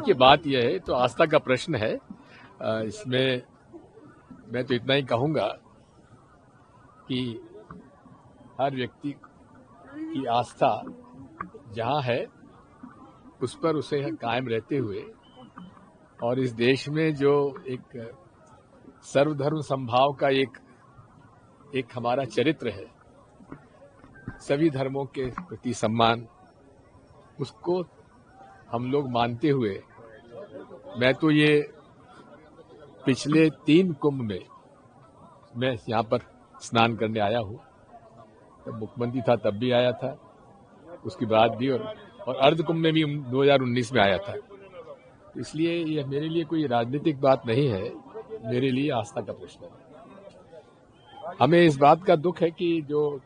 देखिए, बात यह है तो आस्था का प्रश्न है। इसमें मैं तो इतना ही कहूंगा कि हर व्यक्ति की आस्था जहां है उस पर उसे कायम रहते हुए और इस देश में जो एक सर्वधर्म समभाव का एक हमारा चरित्र है, सभी धर्मों के प्रति सम्मान, उसको हम लोग मानते हुए मैं तो ये पिछले 3 कुंभ में मैं यहाँ पर स्नान करने आया हूँ। तब मुख्यमंत्री था तब भी आया था, उसके बाद भी, और अर्ध कुंभ में भी 2019 में आया था। इसलिए यह मेरे लिए कोई राजनीतिक बात नहीं है, मेरे लिए आस्था का प्रश्न है। हमें इस बात का दुख है कि जो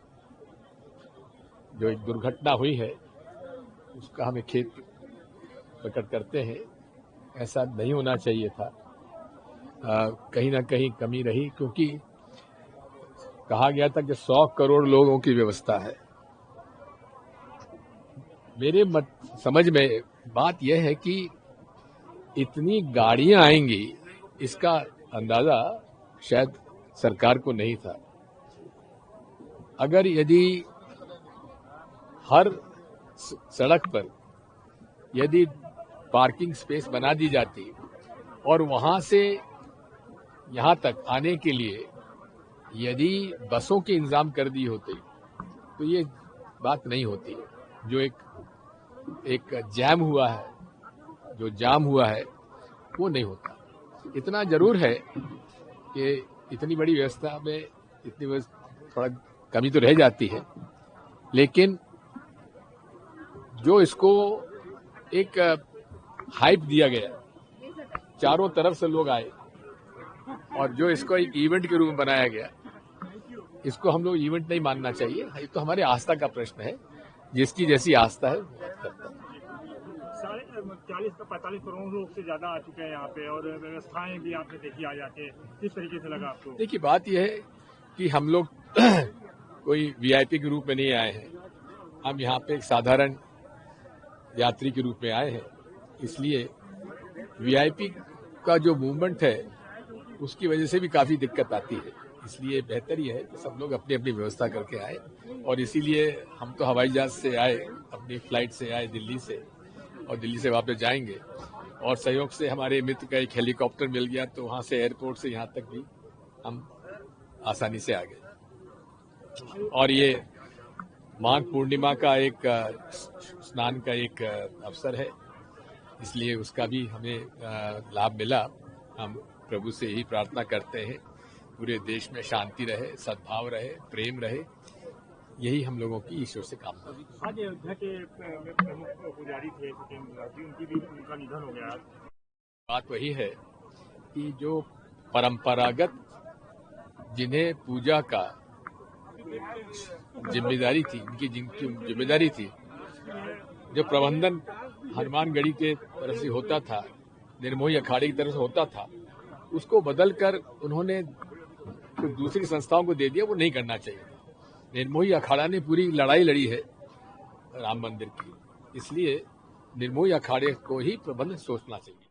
एक दुर्घटना हुई है उसका हमें खेद प्रकट करते हैं। ऐसा नहीं होना चाहिए था। कहीं ना कहीं कमी रही, क्योंकि कहा गया था कि 100 करोड़ लोगों की व्यवस्था है। मेरे समझ में बात यह है कि इतनी गाड़ियां आएंगी इसका अंदाजा शायद सरकार को नहीं था। अगर यदि हर सड़क पर यदि पार्किंग स्पेस बना दी जाती और वहां से यहां तक आने के लिए यदि बसों के इंतजाम कर दिए होते तो ये बात नहीं होती। जो एक जाम हुआ है वो नहीं होता। इतना जरूर है कि इतनी बड़ी व्यवस्था में इतनी थोड़ा कमी तो रह जाती है, लेकिन जो इसको एक हाइप दिया गया, चारों तरफ से लोग आए और जो इसको एक इवेंट के रूप में बनाया गया, इसको हम लोग इवेंट नहीं मानना चाहिए। ये तो हमारे आस्था का प्रश्न है, जिसकी जैसी आस्था है। 45 करोड़ लोग से ज्यादा आ चुके हैं यहाँ पे, और व्यवस्थाएं भी आपने देखी आ जाके, किस तरीके से लगा आपको? देखिए, बात यह है कि हम लोग कोई वीआईपी के रूप में नहीं आए हैं। हम यहाँ पे एक साधारण यात्री के रूप में आए हैं। इसलिए वीआईपी का जो मूवमेंट है उसकी वजह से भी काफी दिक्कत आती है। इसलिए बेहतर ही है कि सब लोग अपनी अपनी व्यवस्था करके आए, और इसीलिए हम तो हवाई जहाज से आए, अपनी फ्लाइट से आए दिल्ली से, और दिल्ली से वापस जाएंगे। और सहयोग से हमारे मित्र का एक हेलीकॉप्टर मिल गया, तो वहां से एयरपोर्ट से यहाँ तक भी हम आसानी से आ गए। और ये माघ पूर्णिमा का एक स्नान का एक अवसर है, इसलिए उसका भी हमें लाभ मिला। हम प्रभु से यही प्रार्थना करते हैं, पूरे देश में शांति रहे, सद्भाव रहे, प्रेम रहे। यही हम लोगों की ईश्वर से कामना है। आज अयोध्या के प्रमुख पुजारी थे उनका निधन हो गया। बात वही है कि जो परंपरागत जिन्हें पूजा का जिम्मेदारी थी, जिनकी जिम्मेदारी थी, जो प्रबंधन हनुमानगढ़ी के तरफ से होता था, निर्मोही अखाड़े की तरफ से होता था, उसको बदलकर उन्होंने कुछ दूसरी संस्थाओं को दे दिया। वो नहीं करना चाहिए। निर्मोही अखाड़ा ने पूरी लड़ाई लड़ी है राम मंदिर की, इसलिए निर्मोही अखाड़े को ही प्रबंध सोचना चाहिए।